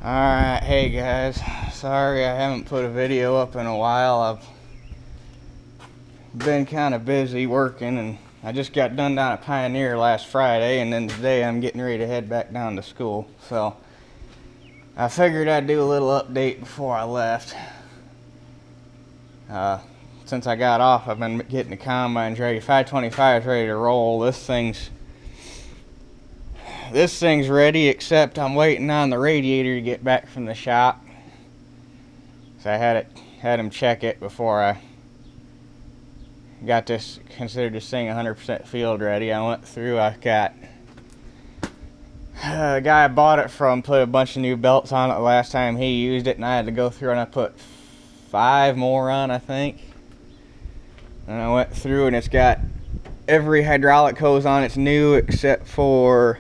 Alright, hey guys, sorry I haven't put a video up in a while. I've been kind of busy working, and I just got done down at Pioneer last Friday, and then today I'm getting ready to head back down to school. So I figured I'd do a little update before I left. Since I got off, I've been getting the combines ready. 525 is ready to roll. This thing's ready, except I'm waiting on the radiator to get back from the shop. So I had him check it before I got considered this thing 100% field ready. I went through, I got the guy I bought it from put a bunch of new belts on it the last time he used it, and I had to go through and I put 5 more on, I think. And I went through and it's got every hydraulic hose on it's new except for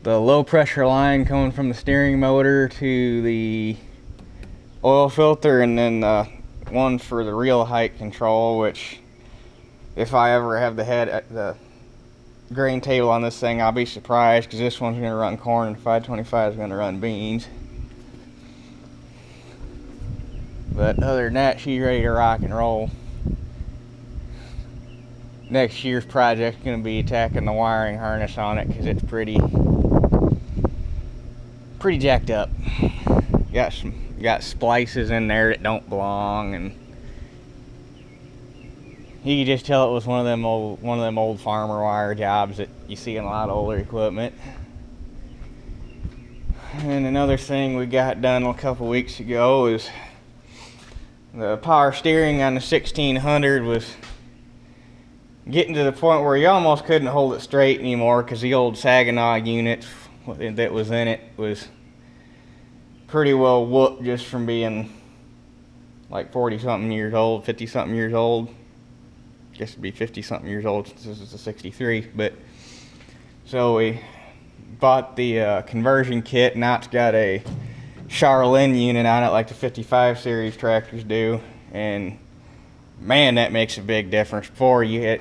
the low pressure line coming from the steering motor to the oil filter, and then the one for the reel height control, which if I ever have the grain table on this thing, I'll be surprised, because this one's going to run corn and 525 is going to run beans. But other than that, she's ready to rock and roll. Next year's project's going to be attacking the wiring harness on it, because it's pretty jacked up. Got splices in there that don't belong, and you can just tell it was one of them old farmer wire jobs that you see in a lot of older equipment. And another thing we got done a couple weeks ago is the power steering on the 1600 was getting to the point where you almost couldn't hold it straight anymore, because the old Saginaw unit that was in it was pretty well whooped just from being like 40-something years old, 50-something years old. I guess it'd be 50-something years old since this is a 63. But so we bought the conversion kit. Now it's got a Charlene unit on it like the 55 series tractors do, and man, that makes a big difference. Before you you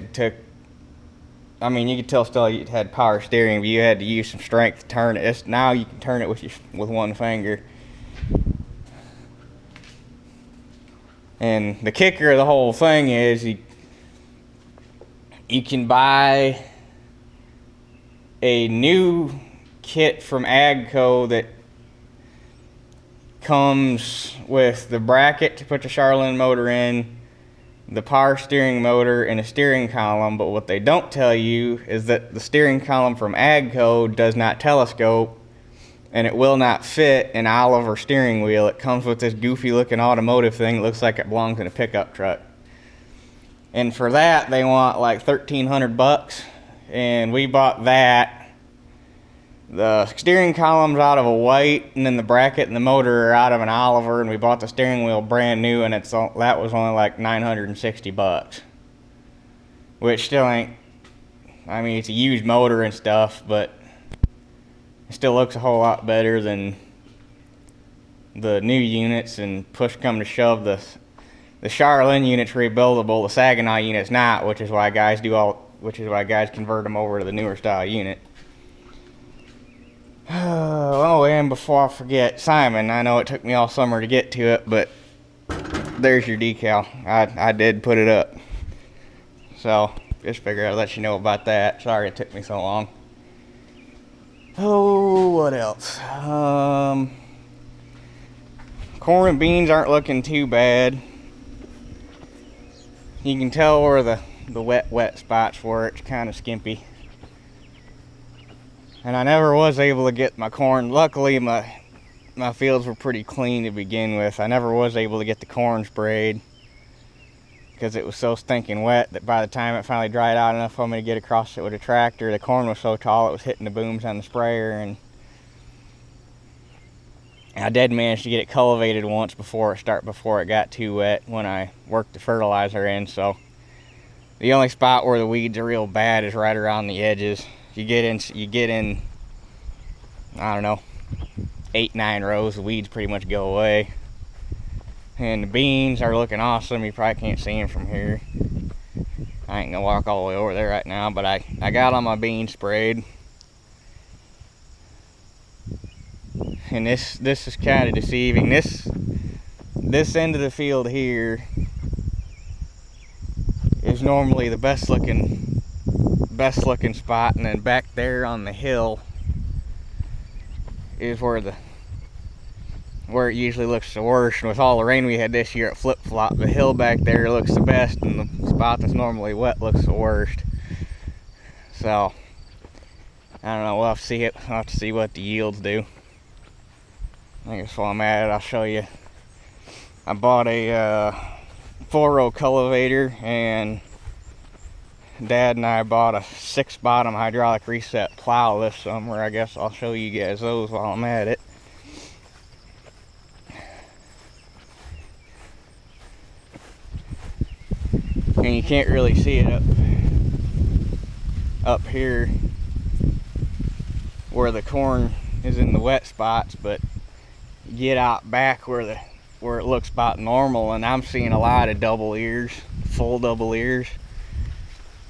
could tell still you had power steering, but you had to use some strength to turn it. Now you can turn it with one finger. And the kicker of the whole thing is you can buy a new kit from Agco that comes with the bracket to put the Charlene motor in, the power steering motor, and a steering column. But what they don't tell you is that the steering column from Agco does not telescope, and it will not fit an Oliver steering wheel. It comes with this goofy looking automotive thing that looks like it belongs in a pickup truck. And for that they want like $1,300, and we bought that. The steering column's out of a white, and then the bracket and the motor are out of an Oliver, and we bought the steering wheel brand new, and that was only like $960, which still ain't, it's a used motor and stuff, but it still looks a whole lot better than the new units. And push come to shove, the Charlene unit's rebuildable, the Saginaw unit's not, which is why guys convert them over to the newer style unit. Oh, and before I forget, Simon, I know it took me all summer to get to it, but there's your decal. I did put it up. So, just figured I'd let you know about that. Sorry it took me so long. Oh, what else? Corn and beans aren't looking too bad. You can tell where the wet spots were. It's kind of skimpy. And I never was able to get my corn. Luckily, my fields were pretty clean to begin with. I never was able to get the corn sprayed because it was so stinking wet that by the time it finally dried out enough for me to get across it with a tractor, the corn was so tall it was hitting the booms on the sprayer. And I did manage to get it cultivated once before it got too wet when I worked the fertilizer in. So the only spot where the weeds are real bad is right around the edges. You get in, I don't know, 8-9 rows, the weeds pretty much go away. And the beans are looking awesome. You probably can't see them from here. I ain't gonna walk all the way over there right now, but I got all my beans sprayed. And this is kind of deceiving. This end of the field here is normally the best looking spot, and then back there on the hill is where it usually looks the worst. And with all the rain we had this year, it flip-flopped. The hill back there looks the best, and the spot that's normally wet looks the worst. So I don't know, we'll have to see it. We'll have to see what the yields do. I guess while I'm at it, I'll show you. I bought a 4-row cultivator, and Dad and I bought a 6-bottom hydraulic reset plow this summer. I guess I'll show you guys those while I'm at it. And you can't really see it up here where the corn is in the wet spots, but get out back where it looks about normal, and I'm seeing a lot of double ears, full double ears.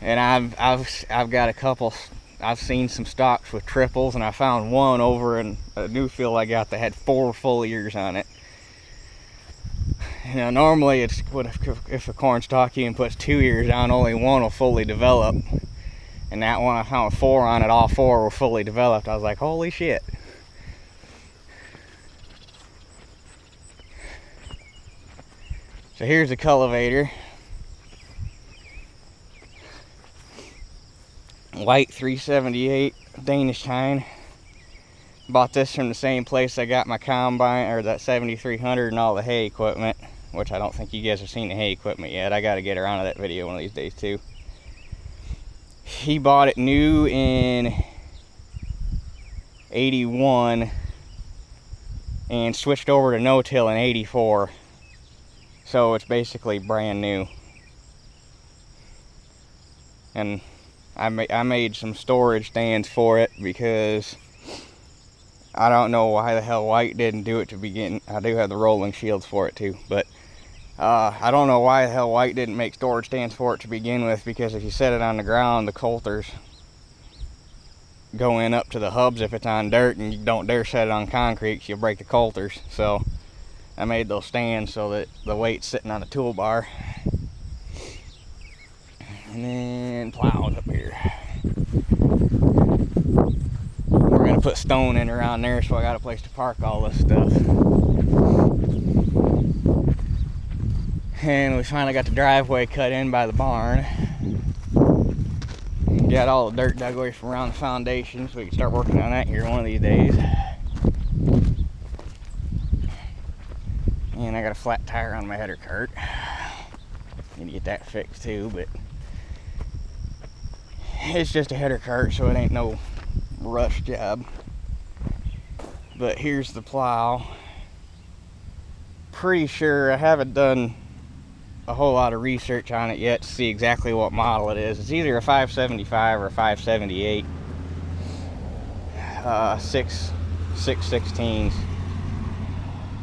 And I've got a couple. I've seen some stalks with triples, and I found one over in a new field I got that had 4 full ears on it. You know, normally it's if a corn stalk even puts 2 ears on, only one will fully develop. And that one I found 4 on it, all 4 were fully developed. I was like, holy shit. So here's the cultivator. White 378 Danish tine. Bought this from the same place I got my combine, or that 7300 and all the hay equipment, which I don't think you guys have seen the hay equipment yet. I got to get around to that video one of these days too. He bought it new in 81 and switched over to no-till in 84. So it's basically brand new. And I made some storage stands for it because I don't know why the hell White didn't do it to begin. I do have the rolling shields for it too, but I don't know why the hell White didn't make storage stands for it to begin with, because if you set it on the ground, the coulters go in up to the hubs if it's on dirt, and you don't dare set it on concrete because you'll break the coulters. So I made those stands so that the weight's sitting on the toolbar. And then Plow's up here. We're gonna put stone in around there, so I got a place to park all this stuff. And we finally got the driveway cut in by the barn. Got all the dirt dug away from around the foundation, so we can start working on that here one of these days. And I got a flat tire on my header cart. Need to get that fixed too, but it's just a header cart, so it ain't no rush job. But here's the plow. Pretty sure I haven't done a whole lot of research on it yet to see exactly what model it is. It's either a 575 or a 578. 6/16s.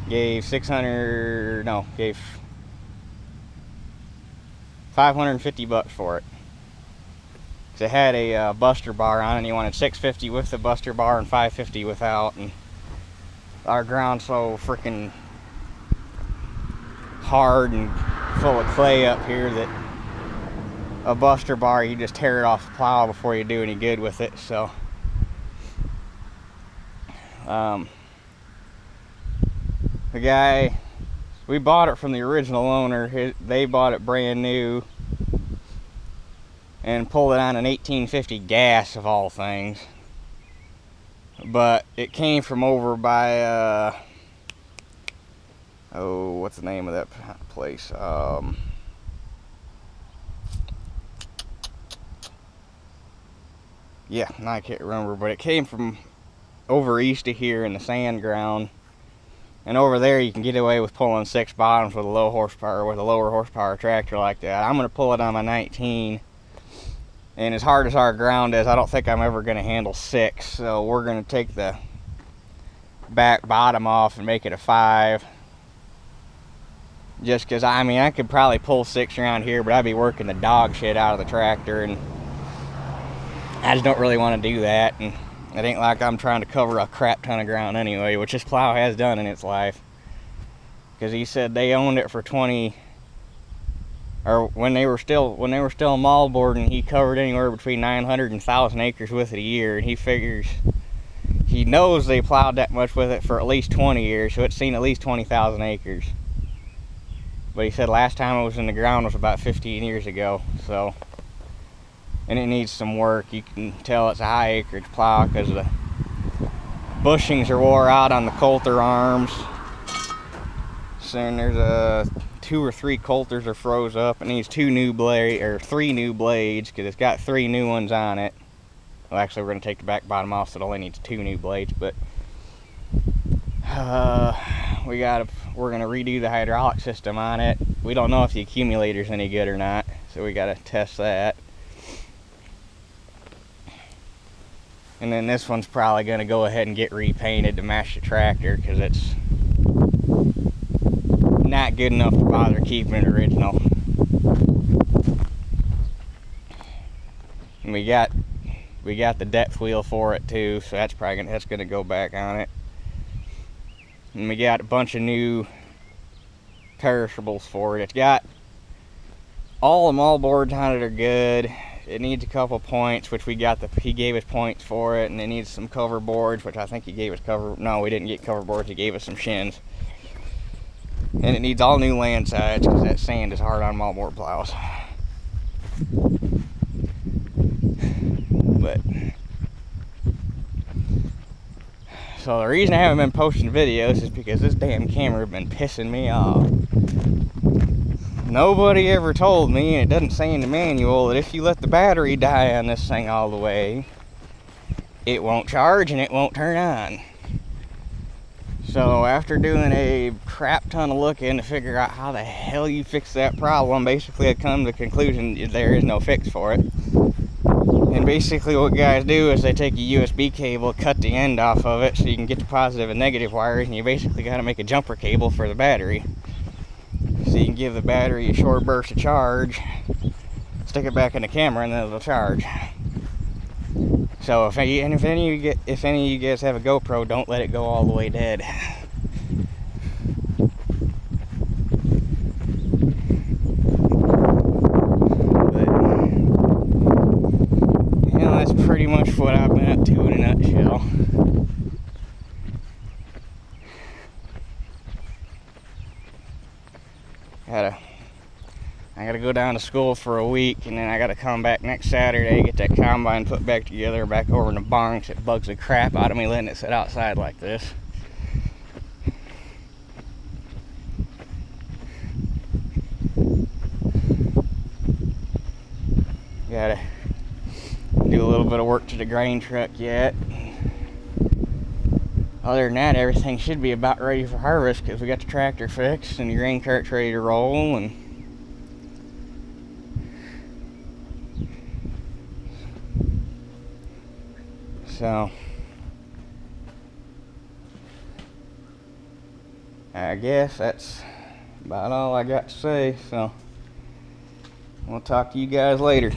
Gave 550 bucks for it. It had a buster bar on it, and he wanted 650 with the buster bar and 550 without. And our ground's so freaking hard and full of clay up here that a buster bar, you just tear it off the plow before you do any good with it. So the guy, we bought it from the original owner. They bought it brand new and pulled it on an 1850 gas of all things. But it came from over by oh, what's the name of that place? Yeah, I can't remember, but it came from over east of here in the sand ground. And over there you can get away with pulling 6 bottoms with a low horsepower, with a lower horsepower tractor like that. I'm gonna pull it on my 19. And as hard as our ground is, I don't think I'm ever gonna handle 6. So we're gonna take the back bottom off and make it a 5. Just because, I mean, I could probably pull 6 around here, but I'd be working the dog shit out of the tractor, and I just don't really want to do that. And It ain't like I'm trying to cover a crap ton of ground anyway, which this plow has done in its life. Because he said they owned it for 20, or when they were still moldboarding, he covered anywhere between 900 and 1,000 acres with it a year, and he knows they plowed that much with it for at least 20 years, so it's seen at least 20,000 acres. But he said last time it was in the ground was about 15 years ago, so. And it needs some work. You can tell it's a high acreage plow because the bushings are wore out on the coulter arms. So there's 2 or 3 coulters are froze up. It needs 3 new blades because it's got 3 new ones on it. Well, actually, we're going to take the back bottom off, so it only needs 2 new blades. But we're going to redo the hydraulic system on it. We don't know if the accumulator's any good or not, so we got to test that. And then this one's probably going to go ahead and get repainted to match the tractor because it's not good enough to bother keeping it original. And we got the depth wheel for it too, so that's gonna go back on it. And we got a bunch of new perishables for it. It's got all the moldboards on it are good. It needs a couple points, which he gave us points for it, and it needs some cover boards, which I think he gave us no, we didn't get cover boards, he gave us some shins. And it needs all new land sides, because that sand is hard on moldboard plows. But, so the reason I haven't been posting videos is because this damn camera has been pissing me off. Nobody ever told me, and it doesn't say in the manual, that if you let the battery die on this thing all the way, it won't charge and it won't turn on. So after doing a crap ton of looking to figure out how the hell you fix that problem, basically I come to the conclusion there is no fix for it. And basically what guys do is they take a USB cable, cut the end off of it so you can get the positive and negative wires, and you basically got to make a jumper cable for the battery. So you can give the battery a short burst of charge, stick it back in the camera, and then it'll charge. So if any of you guys have a GoPro, don't let it go all the way dead. But you know, that's pretty much what I've been up to in a nutshell. I gotta go down to school for a week, and then I gotta come back next Saturday, get that combine put back together, back over in the barn, 'cause it bugs the crap out of me letting it sit outside like this. Gotta do a little bit of work to the grain truck yet. Other than that, everything should be about ready for harvest because we got the tractor fixed and the grain cart's ready to roll. And so I guess that's about all I got to say. So we'll talk to you guys later.